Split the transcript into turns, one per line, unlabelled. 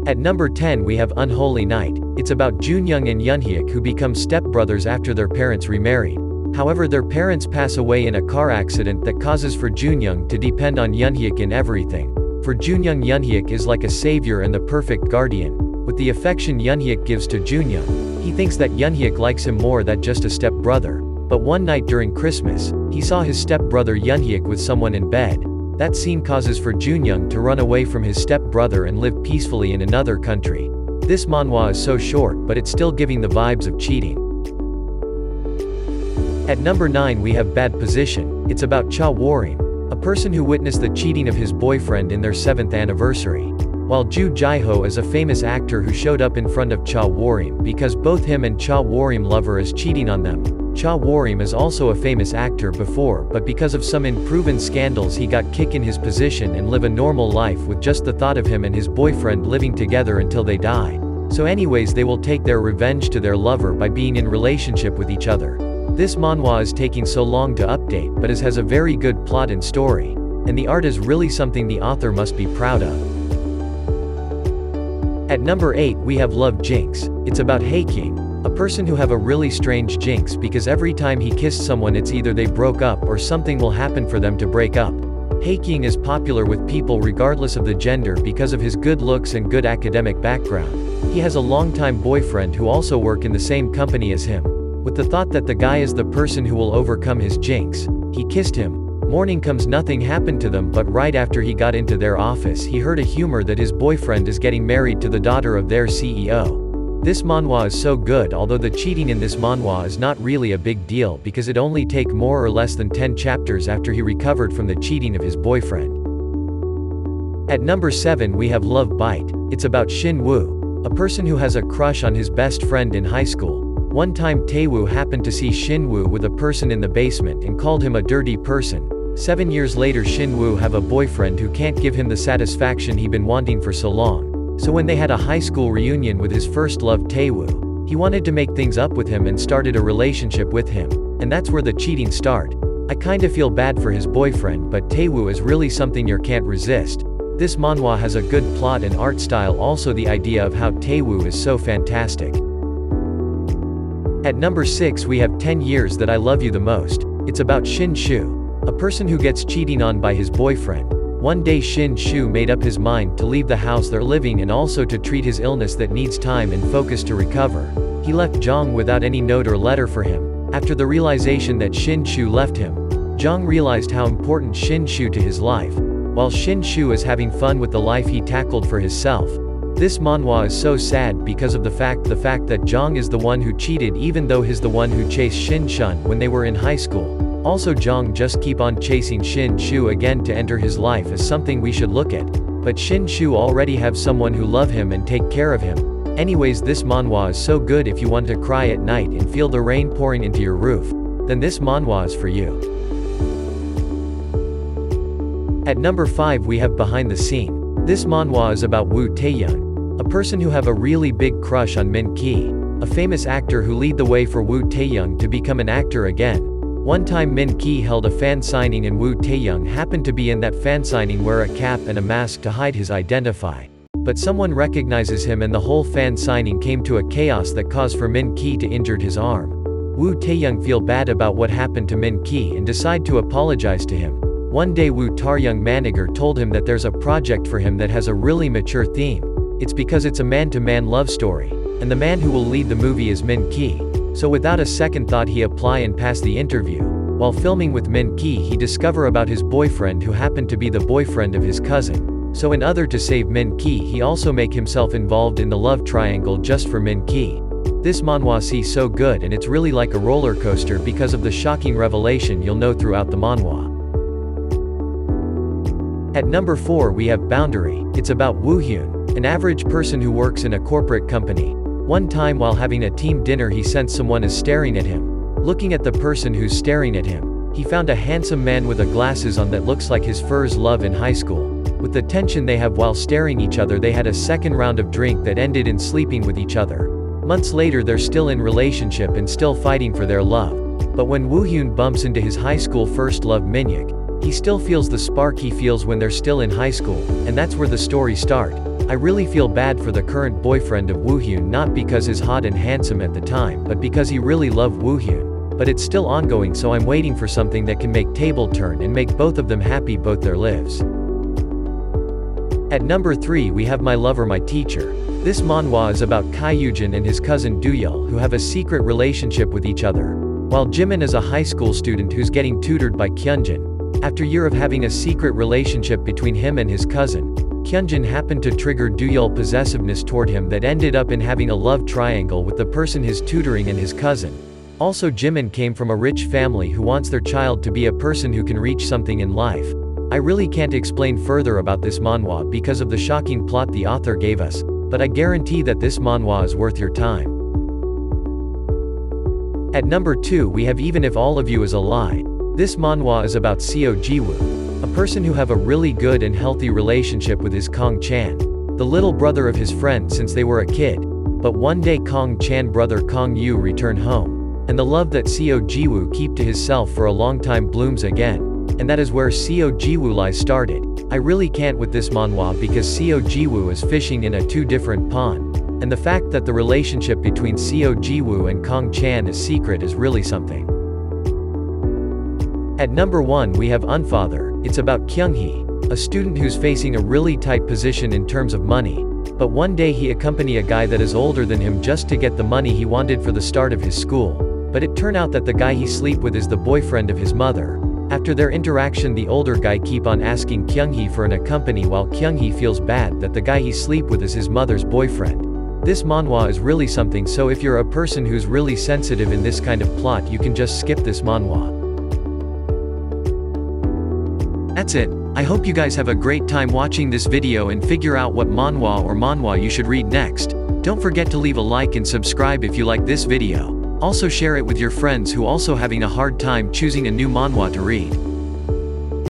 At number 10 we have Unholy Night. It's about Junyoung and Yunhyuk who become stepbrothers after their parents remarried. However, their parents pass away in a car accident that causes for Junyoung to depend on Yunhyuk in everything. For Junyoung, Yunhyuk is like a savior and the perfect guardian. With the affection Yunhyuk gives to Junyoung, he thinks that Yunhyuk likes him more than just a stepbrother. But one night during Christmas, he saw his stepbrother Yunhyuk with someone in bed. That scene causes for Junyoung to run away from his stepbrother and live peacefully in another country. This manhwa is so short, but it's still giving the vibes of cheating. At number 9 we have Bad Position. It's about Cha Worim, a person who witnessed the cheating of his boyfriend in their 7th anniversary. While Ju Jae-ho is a famous actor who showed up in front of Cha Worim because both him and Cha Worim love her as cheating on them. Cha Worim is also a famous actor before, but because of some unproven scandals he got kicked in his position and live a normal life with just the thought of him and his boyfriend living together until they die. So anyways, they will take their revenge to their lover by being in relationship with each other. This manhwa is taking so long to update, but it has a very good plot and story. And the art is really something the author must be proud of. At number 8 we have Love Jinx. It's about Haekyung, a person who have a really strange jinx because every time he kissed someone it's either they broke up or something will happen for them to break up. Haekyung is popular with people regardless of the gender because of his good looks and good academic background. He has a longtime boyfriend who also work in the same company as him. With the thought that the guy is the person who will overcome his jinx, he kissed him. Morning comes, nothing happened to them, but right after he got into their office he heard a rumor that his boyfriend is getting married to the daughter of their CEO. This manhwa is so good, although the cheating in this manhwa is not really a big deal because it only take more or less than 10 chapters after he recovered from the cheating of his boyfriend. At number 7 we have Love Bite. It's about Shin Woo, a person who has a crush on his best friend in high school. One time Taewoo happened to see Shin Woo with a person in the basement and called him a dirty person. 7 years later Shin Woo have a boyfriend who can't give him the satisfaction he been wanting for so long. So when they had a high school reunion with his first love Taewoo, he wanted to make things up with him and started a relationship with him. And that's where the cheating start. I kinda feel bad for his boyfriend, but Taewoo is really something you can't resist. This manhwa has a good plot and art style, also the idea of how Taewoo is so fantastic. At number 6 we have 10 Years That I Love You the Most. It's about Shin Shu, a person who gets cheating on by his boyfriend. One day Shin Shu made up his mind to leave the house they're living in, also to treat his illness that needs time and focus to recover. He left Jong without any note or letter for him. After the realization that Shin Shu left him, Jong realized how important Shin Shu to his life. While Shin Shu is having fun with the life he tackled for himself. This manhwa is so sad because of the fact that Jong is the one who cheated even though he's the one who chased Shin Shun when they were in high school. Also Jong just keep on chasing Shin Shu again to enter his life is something we should look at. But Shin Shu already have someone who love him and take care of him. Anyways, this manhwa is so good. If you want to cry at night and feel the rain pouring into your roof, then this manhwa is for you. At number 5 we have Behind the Scene. This manhwa is about Woo Taeyoung, a person who have a really big crush on Min Ki, a famous actor who lead the way for Woo Taeyoung to become an actor again. One time Min Ki held a fan signing and Woo Taeyoung happened to be in that fan signing, wear a cap and a mask to hide his identity. But someone recognizes him and the whole fan signing came to a chaos that caused for Min Ki to injured his arm. Woo Taeyoung feel bad about what happened to Min Ki and decide to apologize to him. One day Woo Taeyoung manager told him that there's a project for him that has a really mature theme. It's because it's a man-to-man love story, and the man who will lead the movie is Min Ki. So without a second thought he apply and pass the interview. While filming with Min Ki he discover about his boyfriend who happened to be the boyfriend of his cousin. So in order to save Min Ki he also make himself involved in the love triangle just for Min Ki. This manhwa is so good and it's really like a roller coaster because of the shocking revelation you'll know throughout the manhwa. At number 4 we have Boundary. It's about Woo Hyun, an average person who works in a corporate company. One time while having a team dinner he sensed someone is staring at him. Looking at the person who's staring at him, he found a handsome man with a glasses on that looks like his first love in high school. With the tension they have while staring each other they had a second round of drink that ended in sleeping with each other. Months later they're still in relationship and still fighting for their love. But when Woo Hyun bumps into his high school first love Minhyuk, He still feels the spark he feels when they're still in high school, and that's where the story starts. I really feel bad for the current boyfriend of Woohyun, not because he's hot and handsome at the time, but because he really loved Woohyun. But it's still ongoing, so I'm waiting for something that can make table turn and make both of them happy both their lives. At number 3 we have My Lover My Teacher. This manhwa is about Kyujin and his cousin Duyul who have a secret relationship with each other, while Jimin is a high school student who's getting tutored by Kyunjin. After a year of having a secret relationship between him and his cousin, Kyunjin happened to trigger Duyul possessiveness toward him that ended up in having a love triangle with the person his tutoring and his cousin. Also Jimin came from a rich family who wants their child to be a person who can reach something in life. I really can't explain further about this manhwa because of the shocking plot the author gave us, but I guarantee that this manhwa is worth your time. At number 2 we have Even If All of You Is a Lie. This manhwa is about Seo Jiwoo, a person who have a really good and healthy relationship with his Kong Chan, the little brother of his friend since they were a kid. But one day Kong Chan brother Kong Yu return home, and the love that Seo Jiwoo keep to himself for a long time blooms again, and that is where Seo Jiwoo lies started. I really can't with this manhwa because Seo Jiwoo is fishing in a two different pond, and the fact that the relationship between Seo Jiwoo and Kong Chan is secret is really something. At number 1 we have Unfather. It's about Kyunghee, a student who's facing a really tight position in terms of money, but one day he accompany a guy that is older than him just to get the money he wanted for the start of his school, but it turn out that the guy he sleep with is the boyfriend of his mother. After their interaction the older guy keep on asking Kyunghee for an accompany while Kyunghee feels bad that the guy he sleep with is his mother's boyfriend. This manhwa is really something, so if you're a person who's really sensitive in this kind of plot you can just skip this manhwa. That's it. I hope you guys have a great time watching this video and figure out what manhwa you should read next. Don't forget to leave a like and subscribe if you like this video. Also share it with your friends who also having a hard time choosing a new manhwa to read.